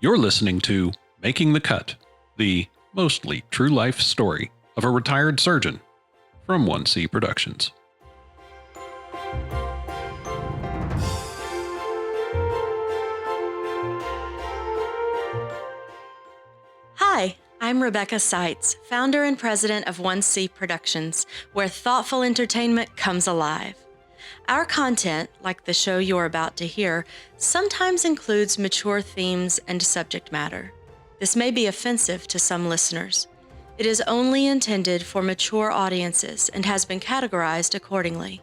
You're listening to Making the Cut, the mostly true life story of a retired surgeon from 1C Productions. Hi, I'm Rebecca Seitz, founder and president of 1C Productions, where thoughtful entertainment comes alive. Our content, like the show you're about to hear, sometimes includes mature themes and subject matter. This may be offensive to some listeners. It is only intended for mature audiences and has been categorized accordingly.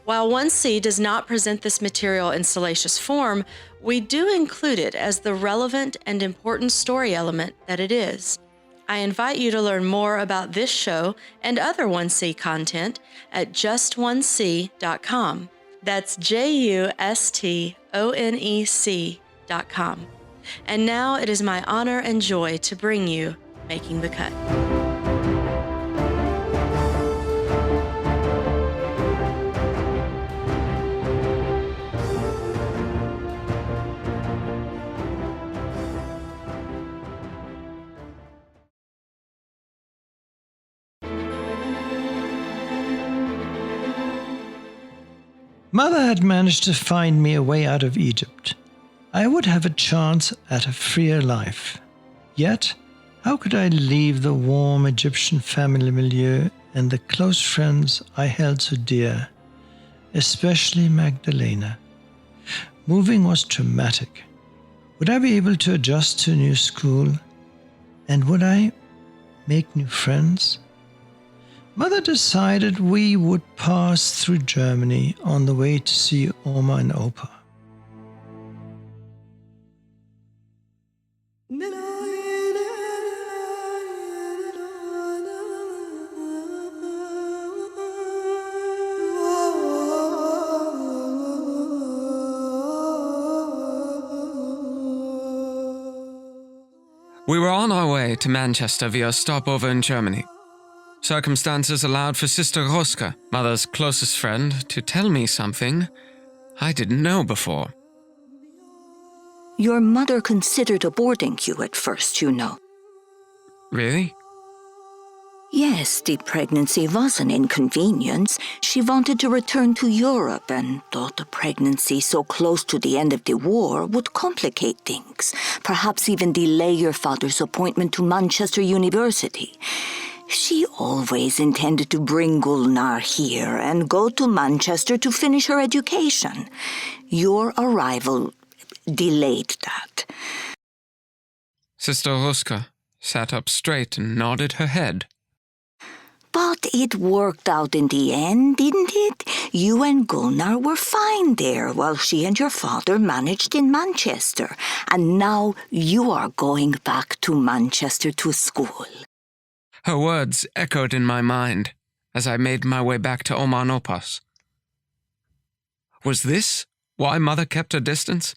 While 1C does not present this material in salacious form, we do include it as the relevant and important story element that it is. I invite you to learn more about this show and other 1C content at just1c.com. That's JUSTONEC.com. And now it is my honor and joy to bring you Making the Cut. Mother had managed to find me a way out of Egypt. I would have a chance at a freer life. Yet, how could I leave the warm Egyptian family milieu and the close friends I held so dear, especially Magdalena? Moving was traumatic. Would I be able to adjust to a new school? And would I make new friends? Mother decided we would pass through Germany on the way to see Oma and Opa. We were on our way to Manchester via stopover in Germany. Circumstances allowed for Sister Roska, Mother's closest friend, to tell me something I didn't know before. Your mother considered aborting you at first, you know. Really? Yes, the pregnancy was an inconvenience. She wanted to return to Europe and thought a pregnancy so close to the end of the war would complicate things, perhaps even delay your father's appointment to Manchester University. She always intended to bring Gulnar here and go to Manchester to finish her education. Your arrival delayed that. Sister Roska sat up straight and nodded her head. But it worked out in the end, didn't it? You and Gulnar were fine there while she and your father managed in Manchester. And now you are going back to Manchester to school. Her words echoed in my mind as I made my way back to Oma and Opa's. Was this why Mother kept her distance?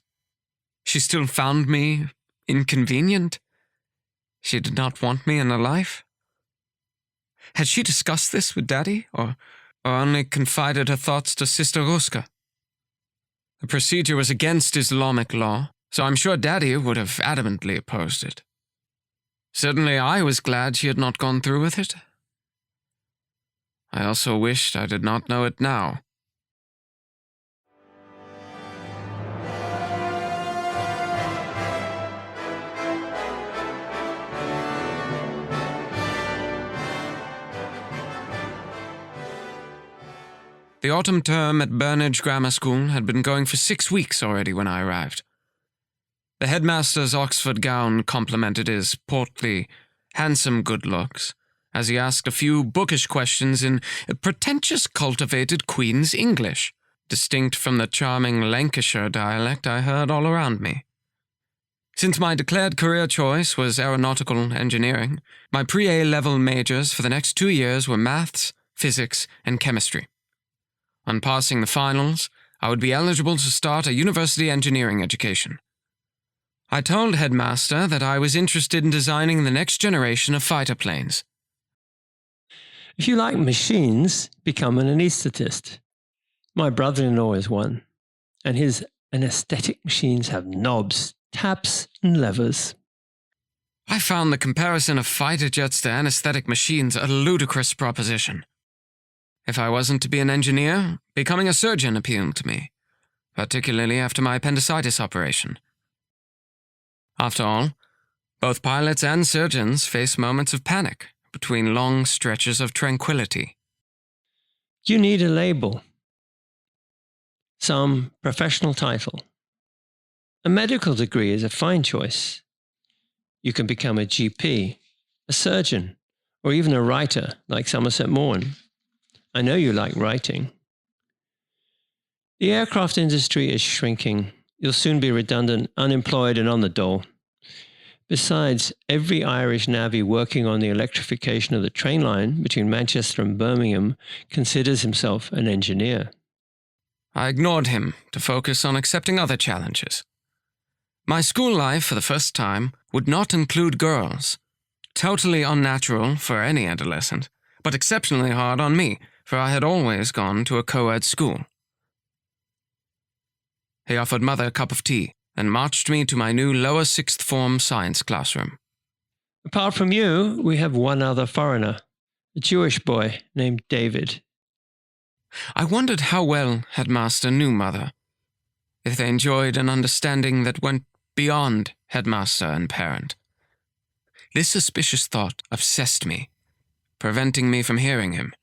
She still found me inconvenient? She did not want me in her life? Had she discussed this with Daddy, or only confided her thoughts to Sister Roska? The procedure was against Islamic law, so I'm sure Daddy would have adamantly opposed it. Certainly I was glad she had not gone through with it. I also wished I did not know it now. The autumn term at Burnage Grammar School had been going for 6 weeks already when I arrived. The headmaster's Oxford gown complemented his portly, handsome good looks, as he asked a few bookish questions in pretentious cultivated Queen's English, distinct from the charming Lancashire dialect I heard all around me. Since my declared career choice was aeronautical engineering, my pre-A-level majors for the next 2 years were maths, physics, and chemistry. On passing the finals, I would be eligible to start a university engineering education. I told Headmaster that I was interested in designing the next generation of fighter planes. If you like machines, become an anaesthetist. My brother-in-law is one, and his anesthetic machines have knobs, taps and levers. I found the comparison of fighter jets to anesthetic machines a ludicrous proposition. If I wasn't to be an engineer, becoming a surgeon appealed to me, particularly after my appendicitis operation. After all, both pilots and surgeons face moments of panic between long stretches of tranquility. You need a label, some professional title. A medical degree is a fine choice. You can become a GP, a surgeon, or even a writer like Somerset Maugham. I know you like writing. The aircraft industry is shrinking. You'll soon be redundant, unemployed, and on the dole. Besides, every Irish navvy working on the electrification of the train line between Manchester and Birmingham considers himself an engineer. I ignored him to focus on accepting other challenges. My school life, for the first time, would not include girls. Totally unnatural for any adolescent, but exceptionally hard on me, for I had always gone to a co-ed school. He offered Mother a cup of tea and marched me to my new lower sixth form science classroom. Apart from you, we have one other foreigner, a Jewish boy named David. I wondered how well Headmaster knew Mother, if they enjoyed an understanding that went beyond headmaster and parent. This suspicious thought obsessed me, preventing me from hearing him.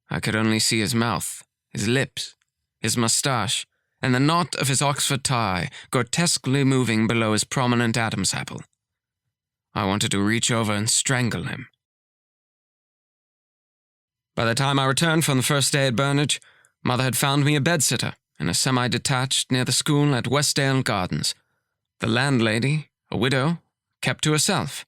I could only see his mouth, his lips, his moustache, and the knot of his Oxford tie grotesquely moving below his prominent Adam's apple. I wanted to reach over and strangle him. By the time I returned from the first day at Burnage, Mother had found me a bedsitter in a semi-detached near the school at Westdale Gardens. The landlady, a widow, kept to herself.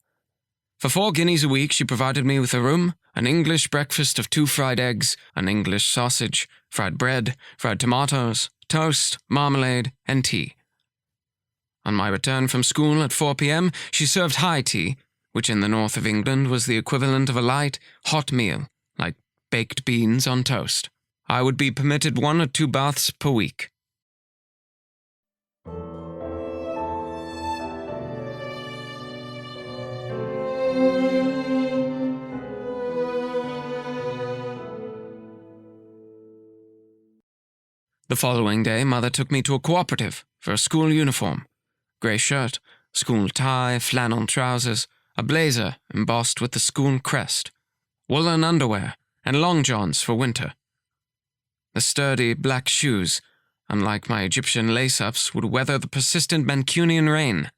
For 4 guineas a week, she provided me with a room, an English breakfast of 2 fried eggs, an English sausage, fried bread, fried tomatoes, toast, marmalade, and tea. On my return from school at 4 p.m., she served high tea, which in the north of England was the equivalent of a light, hot meal, like baked beans on toast. I would be permitted 1 or 2 baths per week. The following day, Mother took me to a cooperative for a school uniform. Grey shirt, school tie, flannel trousers, a blazer embossed with the school crest, woolen underwear, and long johns for winter. The sturdy black shoes, unlike my Egyptian lace-ups, would weather the persistent Mancunian rain.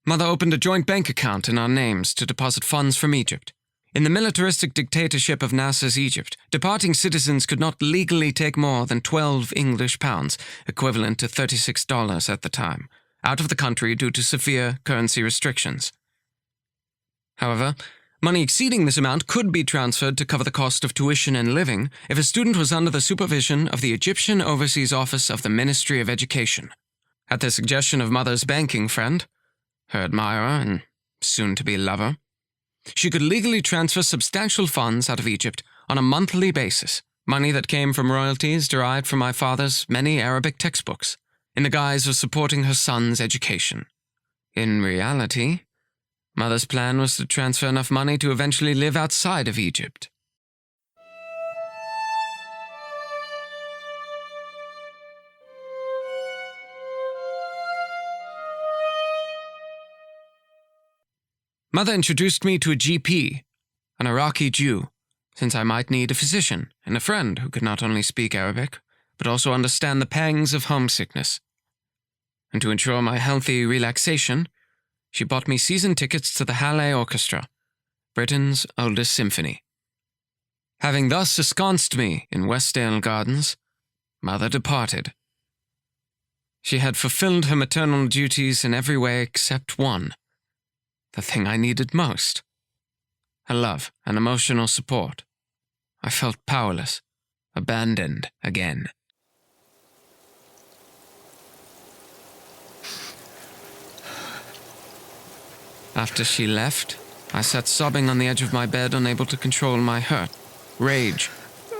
Mother opened a joint bank account in our names to deposit funds from Egypt. In the militaristic dictatorship of Nasser's Egypt, departing citizens could not legally take more than 12 English pounds, equivalent to $36 at the time, out of the country due to severe currency restrictions. However, money exceeding this amount could be transferred to cover the cost of tuition and living if a student was under the supervision of the Egyptian Overseas Office of the Ministry of Education. At the suggestion of Mother's banking friend, her admirer and soon-to-be lover, she could legally transfer substantial funds out of Egypt on a monthly basis, money that came from royalties derived from my father's many Arabic textbooks, in the guise of supporting her son's education. In reality, Mother's plan was to transfer enough money to eventually live outside of Egypt. Mother introduced me to a GP, an Iraqi Jew, since I might need a physician and a friend who could not only speak Arabic, but also understand the pangs of homesickness. And to ensure my healthy relaxation, she bought me season tickets to the Halle Orchestra, Britain's oldest symphony. Having thus ensconced me in Westdale Gardens, Mother departed. She had fulfilled her maternal duties in every way except one, the thing I needed most, her love and emotional support. I felt powerless, abandoned again. After she left, I sat sobbing on the edge of my bed, unable to control my hurt, rage,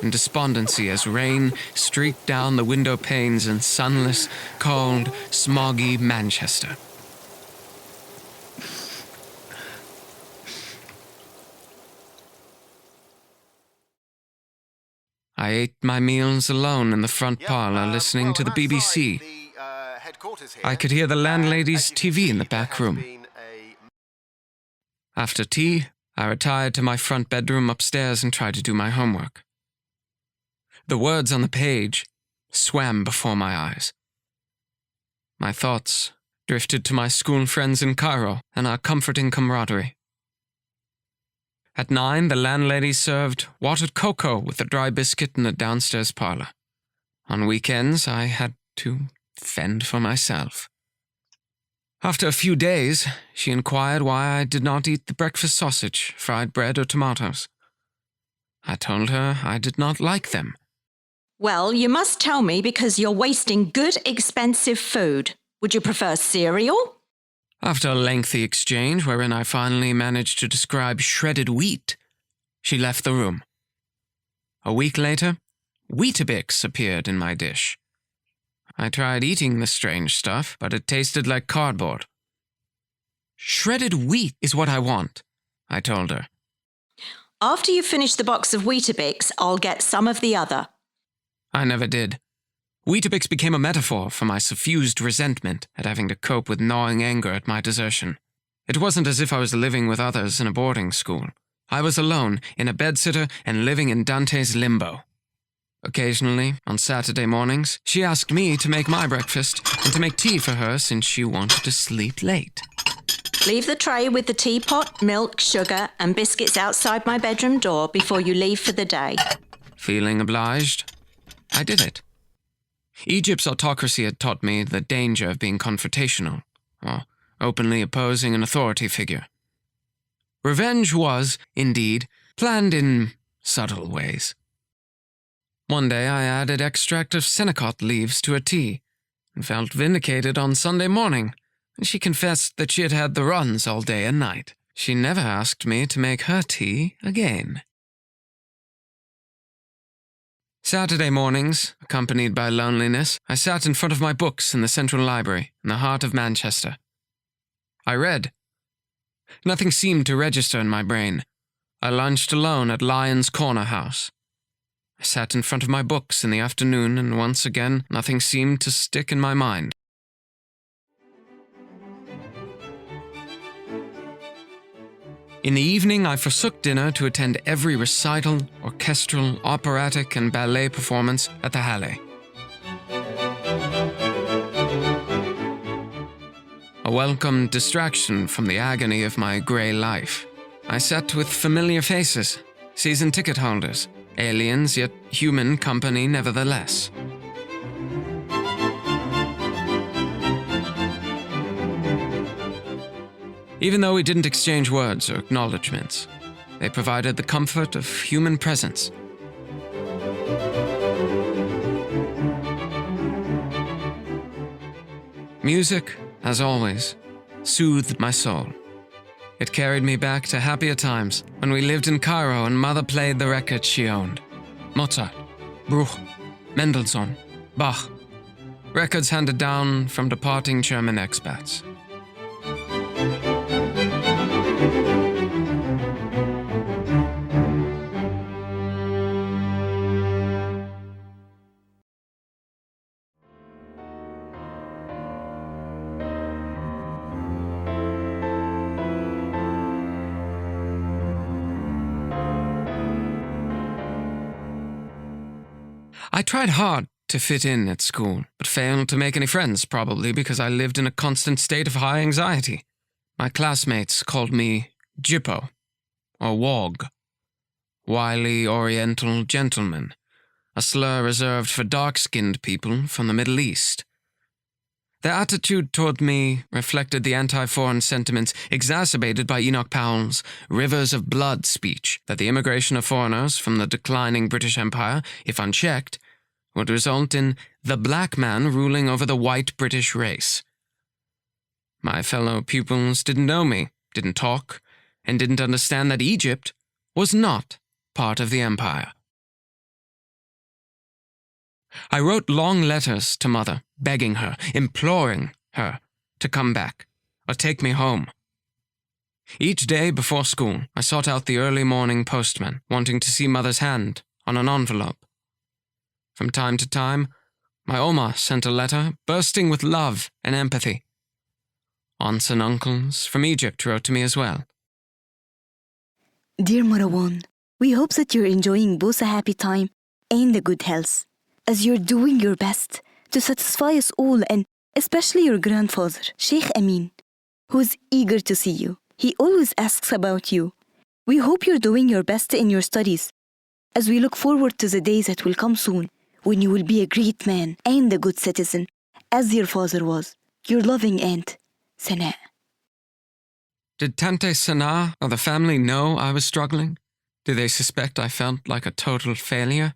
in despondency as rain streaked down the window panes in sunless, cold, smoggy Manchester. I ate my meals alone in the front parlor, listening to the BBC. I could hear the landlady's TV in the back room. After tea, I retired to my front bedroom upstairs and tried to do my homework. The words on the page swam before my eyes. My thoughts drifted to my school friends in Cairo and our comforting camaraderie. At 9, the landlady served watered cocoa with a dry biscuit in the downstairs parlor. On weekends, I had to fend for myself. After a few days, she inquired why I did not eat the breakfast sausage, fried bread, or tomatoes. I told her I did not like them. Well, you must tell me because you're wasting good, expensive food. Would you prefer cereal? After a lengthy exchange, wherein I finally managed to describe shredded wheat, she left the room. A week later, Weetabix appeared in my dish. I tried eating the strange stuff, but it tasted like cardboard. Shredded wheat is what I want, I told her. After you finish the box of Weetabix, I'll get some of the other. I never did. Weetabix became a metaphor for my suffused resentment at having to cope with gnawing anger at my desertion. It wasn't as if I was living with others in a boarding school. I was alone, in a bedsitter, and living in Dante's limbo. Occasionally, on Saturday mornings, she asked me to make my breakfast and to make tea for her since she wanted to sleep late. Leave the tray with the teapot, milk, sugar, and biscuits outside my bedroom door before you leave for the day. Feeling obliged, I did it. Egypt's autocracy had taught me the danger of being confrontational, or openly opposing an authority figure. Revenge was, indeed, planned in subtle ways. One day I added extract of senecot leaves to her tea, and felt vindicated on Sunday morning, and she confessed that she had had the runs all day and night. She never asked me to make her tea again. Saturday mornings, accompanied by loneliness, I sat in front of my books in the Central Library, in the heart of Manchester. I read. Nothing seemed to register in my brain. I lunched alone at Lyon's Corner House. I sat in front of my books in the afternoon, and once again, nothing seemed to stick in my mind. In the evening, I forsook dinner to attend every recital, orchestral, operatic, and ballet performance at the Halle. A welcome distraction from the agony of my grey life. I sat with familiar faces, season ticket holders, aliens yet human company nevertheless. Even though we didn't exchange words or acknowledgements, they provided the comfort of human presence. Music, as always, soothed my soul. It carried me back to happier times when we lived in Cairo and Mother played the records she owned. Mozart, Bruch, Mendelssohn, Bach. Records handed down from departing German expats. I tried hard to fit in at school, but failed to make any friends, probably because I lived in a constant state of high anxiety. My classmates called me Jippo, or Wog, wily Oriental gentleman, a slur reserved for dark-skinned people from the Middle East. Their attitude toward me reflected the anti-foreign sentiments exacerbated by Enoch Powell's rivers of blood speech that the immigration of foreigners from the declining British Empire, if unchecked, would result in the black man ruling over the white British race. My fellow pupils didn't know me, didn't talk, and didn't understand that Egypt was not part of the empire. I wrote long letters to Mother, begging her, imploring her to come back or take me home. Each day before school, I sought out the early morning postman, wanting to see Mother's hand on an envelope. From time to time, my Oma sent a letter bursting with love and empathy. Aunts and uncles from Egypt wrote to me as well. Dear Marwan, we hope that you're enjoying both a happy time and a good health, as you're doing your best to satisfy us all, and especially your grandfather, Sheikh Amin, who is eager to see you. He always asks about you. We hope you're doing your best in your studies, as we look forward to the days that will come soon, when you will be a great man and a good citizen, as your father was, your loving aunt, Sana. Did Tante Sana or the family know I was struggling? Did they suspect I felt like a total failure?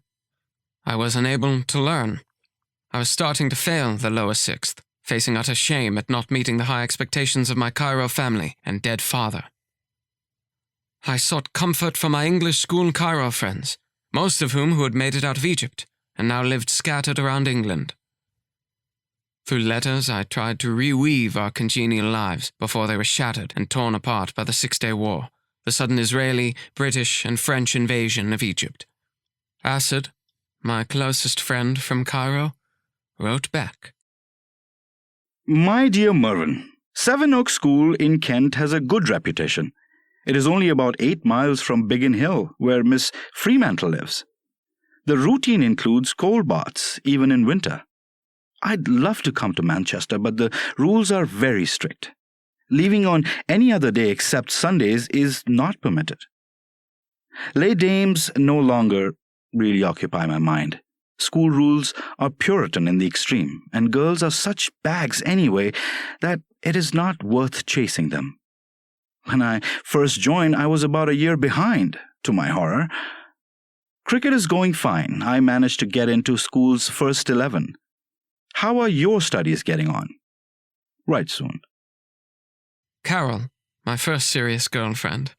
I was unable to learn. I was starting to fail the lower sixth, facing utter shame at not meeting the high expectations of my Cairo family and dead father. I sought comfort from my English school Cairo friends, most of whom had made it out of Egypt and now lived scattered around England. Through letters, I tried to reweave our congenial lives before they were shattered and torn apart by the Six-Day War, the sudden Israeli, British, and French invasion of Egypt. Asad, my closest friend from Cairo, wrote back. My dear Mervyn, Sevenoaks School in Kent has a good reputation. It is only about 8 miles from Biggin Hill, where Miss Fremantle lives. The routine includes cold baths, even in winter. I'd love to come to Manchester, but the rules are very strict. Leaving on any other day except Sundays is not permitted. Les Dames no longer really occupy my mind. School rules are Puritan in the extreme, and girls are such bags anyway that it is not worth chasing them. When I first joined, I was about a year behind, to my horror. Cricket is going fine. I managed to get into school's first 11. How are your studies getting on? Write soon. Carol, my first serious girlfriend,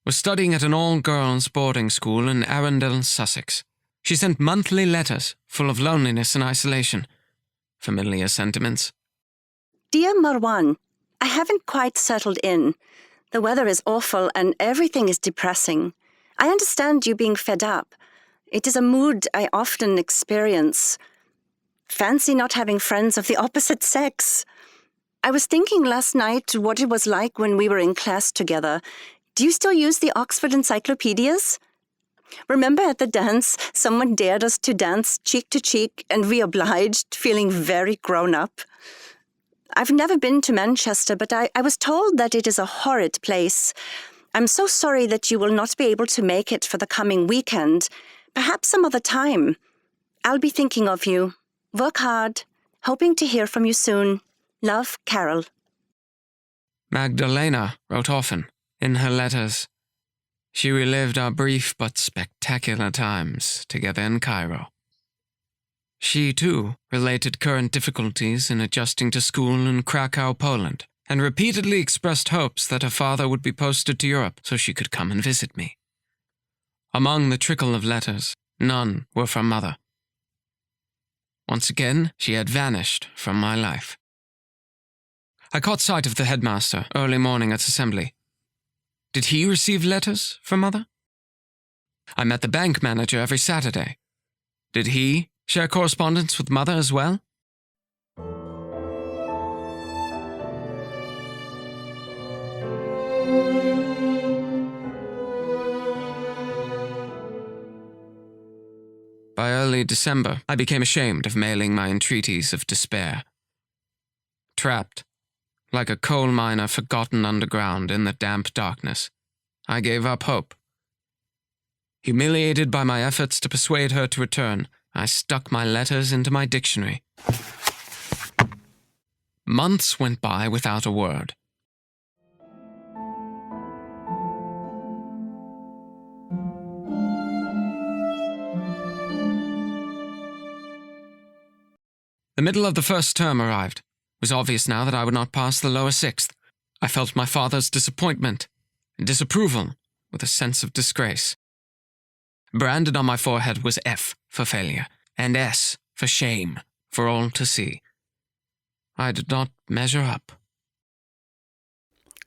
was studying at an all-girls boarding school in Arundel, Sussex. She sent monthly letters full of loneliness and isolation. Familiar sentiments. Dear Marwan, I haven't quite settled in. The weather is awful and everything is depressing. I understand you being fed up. It is a mood I often experience. Fancy not having friends of the opposite sex. I was thinking last night what it was like when we were in class together. Do you still use the Oxford encyclopedias? Remember at the dance, someone dared us to dance cheek to cheek and we obliged, feeling very grown up? I've never been to Manchester, but I was told that it is a horrid place. I'm so sorry that you will not be able to make it for the coming weekend. Perhaps some other time. I'll be thinking of you. Work hard. Hoping to hear from you soon. Love, Carol. Magdalena wrote often, in her letters. She relived our brief but spectacular times together in Cairo. She, too, related current difficulties in adjusting to school in Krakow, Poland, and repeatedly expressed hopes that her father would be posted to Europe so she could come and visit me. Among the trickle of letters, none were from Mother. Once again, she had vanished from my life. I caught sight of the headmaster early morning at assembly. Did he receive letters from Mother? I met the bank manager every Saturday. Did he share correspondence with Mother as well? By early December, I became ashamed of mailing my entreaties of despair. Trapped, like a coal miner forgotten underground in the damp darkness, I gave up hope. Humiliated by my efforts to persuade her to return, I stuck my letters into my dictionary. Months went by without a word. The middle of the first term arrived. It was obvious now that I would not pass the lower sixth. I felt my father's disappointment and disapproval with a sense of disgrace. Branded on my forehead was F for failure and S for shame, for all to see. I did not measure up.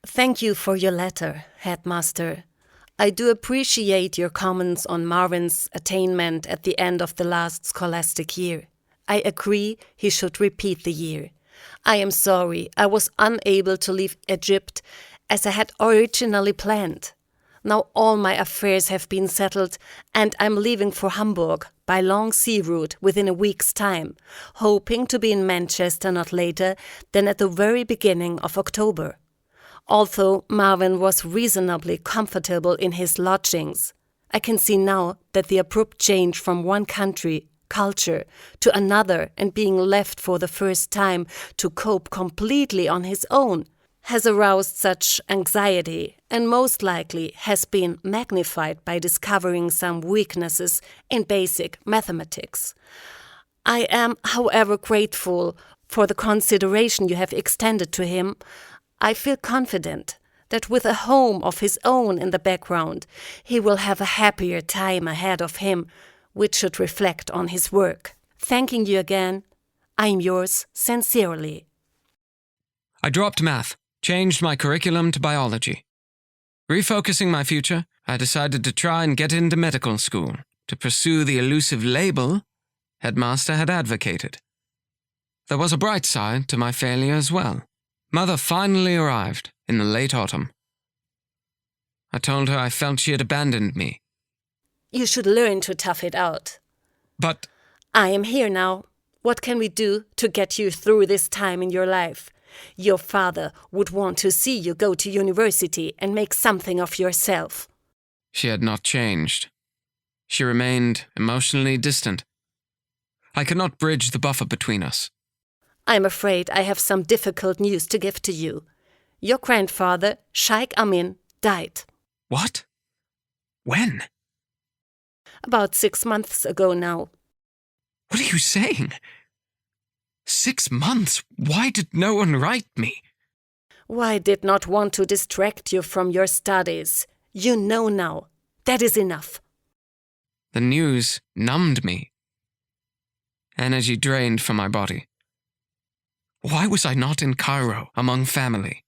Thank you for your letter, Headmaster. I do appreciate your comments on Marvin's attainment at the end of the last scholastic year. I agree he should repeat the year. I am sorry I was unable to leave Egypt as I had originally planned. Now all my affairs have been settled and I'm leaving for Hamburg by long sea route within a week's time, hoping to be in Manchester not later than at the very beginning of October. Although Marvin was reasonably comfortable in his lodgings, I can see now that the abrupt change from one culture to another and being left for the first time to cope completely on his own has aroused such anxiety and most likely has been magnified by discovering some weaknesses in basic mathematics. I am, however, grateful for the consideration you have extended to him. I feel confident that with a home of his own in the background, he will have a happier time ahead of him, which should reflect on his work. Thanking you again, I am yours sincerely. I dropped math, changed my curriculum to biology. Refocusing my future, I decided to try and get into medical school to pursue the elusive label Headmaster had advocated. There was a bright side to my failure as well. Mother finally arrived in the late autumn. I told her I felt she had abandoned me. You should learn to tough it out. But I am here now. What can we do to get you through this time in your life? Your father would want to see you go to university and make something of yourself. she had not changed. She remained emotionally distant. I could not bridge the buffer between us. I'm afraid I have some difficult news to give to you. Your grandfather, Sheikh Amin, died. What? When? About 6 months ago now. What are you saying? 6 months? Why did no one write me? Why did not want to distract you from your studies? You know now. That is enough. The news numbed me. Energy drained from my body. Why was I not in Cairo among family?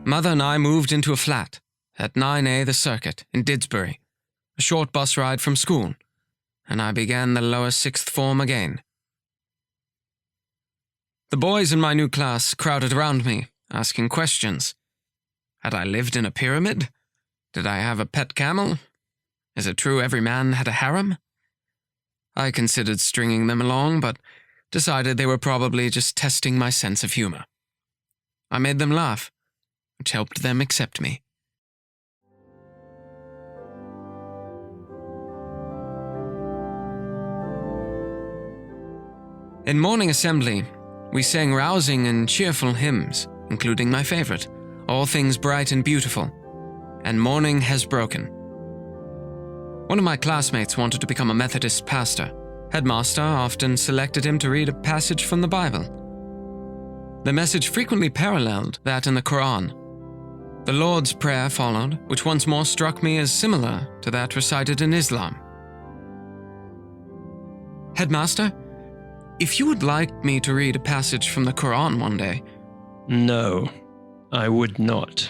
Mother and I moved into a flat at 9A The Circuit in Didsbury, a short bus ride from school, and I began the lower sixth form again. The boys in my new class crowded around me, asking questions. Had I lived in a pyramid? Did I have a pet camel? Is it true every man had a harem? I considered stringing them along, but decided they were probably just testing my sense of humor. I made them laugh, which helped them accept me. In morning assembly, we sang rousing and cheerful hymns, including my favorite, All Things Bright and Beautiful, and Morning Has Broken. One of my classmates wanted to become a Methodist pastor. Headmaster often selected him to read a passage from the Bible. The message frequently paralleled that in the Quran. The Lord's Prayer followed, which once more struck me as similar to that recited in Islam. Headmaster, if you would like me to read a passage from the Quran one day... No, I would not.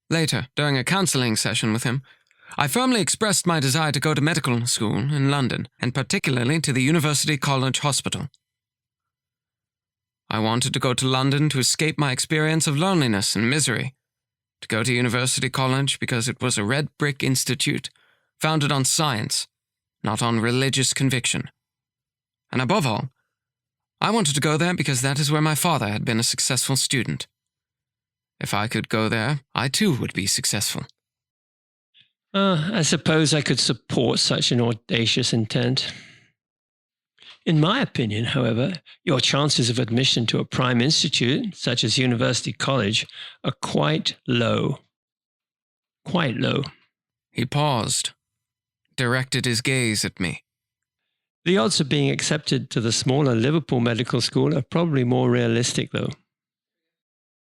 Later, during a counseling session with him, I firmly expressed my desire to go to medical school in London, and particularly to the University College Hospital. I wanted to go to London to escape my experience of loneliness and misery, to go to University College because it was a red brick institute founded on science, not on religious conviction. And above all, I wanted to go there because that is where my father had been a successful student. If I could go there, I too would be successful. I suppose I could support such an audacious intent. In my opinion, however, your chances of admission to a prime institute, such as University College, are quite low. Quite low. He paused, directed his gaze at me. The odds of being accepted to the smaller Liverpool Medical School are probably more realistic, though.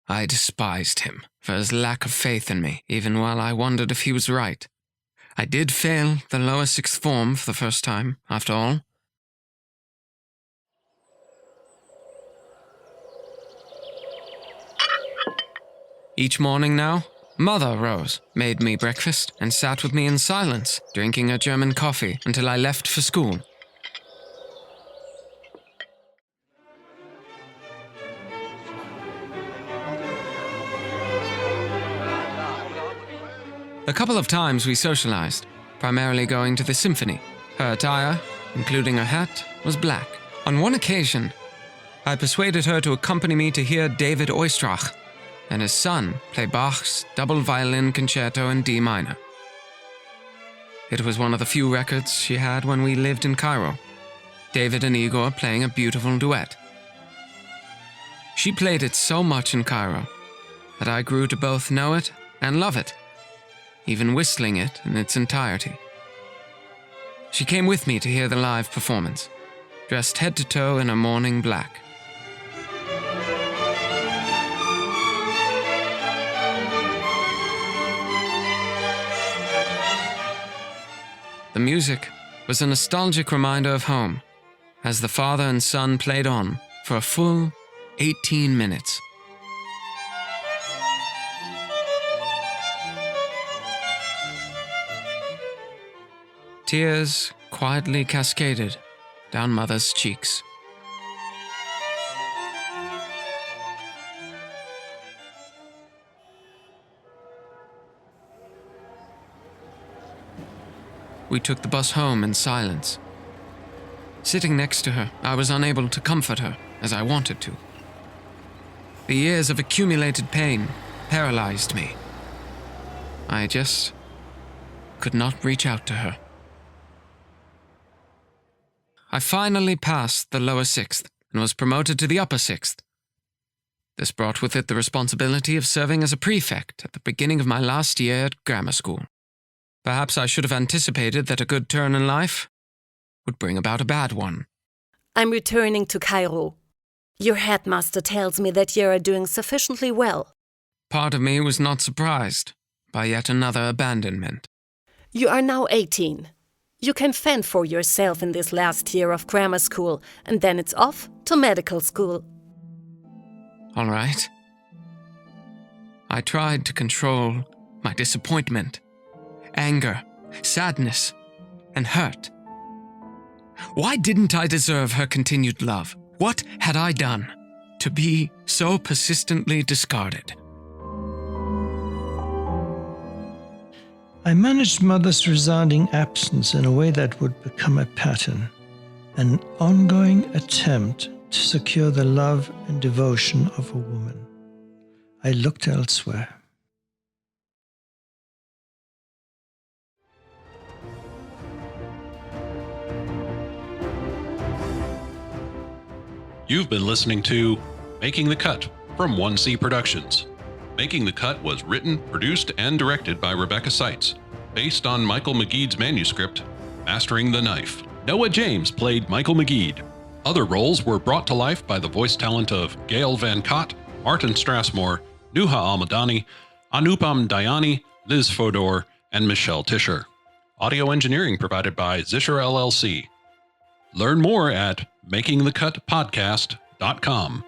I despised him for his lack of faith in me, even while I wondered if he was right. I did fail the lower sixth form for the first time, after all. Each morning now, Mother rose, made me breakfast, and sat with me in silence, drinking her German coffee until I left for school. A couple of times we socialized, primarily going to the symphony. Her attire, including her hat, was black. On one occasion, I persuaded her to accompany me to hear David Oistrakh and his son play Bach's double violin concerto in D minor. It was one of the few records she had when we lived in Cairo, David and Igor playing a beautiful duet. She played it so much in Cairo that I grew to both know it and love it, even whistling it in its entirety. She came with me to hear the live performance, dressed head to toe in her mourning black. The music was a nostalgic reminder of home, as the father and son played on for a full 18 minutes. Tears quietly cascaded down Mother's cheeks. We took the bus home in silence. Sitting next to her, I was unable to comfort her as I wanted to. The years of accumulated pain paralyzed me. I just could not reach out to her. I finally passed the lower sixth and was promoted to the upper sixth. This brought with it the responsibility of serving as a prefect at the beginning of my last year at grammar school. Perhaps I should have anticipated that a good turn in life would bring about a bad one. I'm returning to Cairo. Your headmaster tells me that you are doing sufficiently well. Part of me was not surprised by yet another abandonment. You are now 18. You can fend for yourself in this last year of grammar school, and then it's off to medical school. All right. I tried to control my disappointment, anger, sadness, and hurt. Why didn't I deserve her continued love? What had I done to be so persistently discarded? I managed Mother's resounding absence in a way that would become a pattern, an ongoing attempt to secure the love and devotion of a woman. I looked elsewhere. You've been listening to Making the Cut from 1C Productions. Making the Cut was written, produced, and directed by Rebecca Seitz, based on Michael McGead's manuscript, Mastering the Knife. Noah James played Michael McGead. Other roles were brought to life by the voice talent of Gail Van Cott, Martin Strassmore, Nuha Almadani, Anupam Dayani, Liz Fodor, and Michelle Tischer. Audio engineering provided by Zischer LLC. Learn more at makingthecutpodcast.com.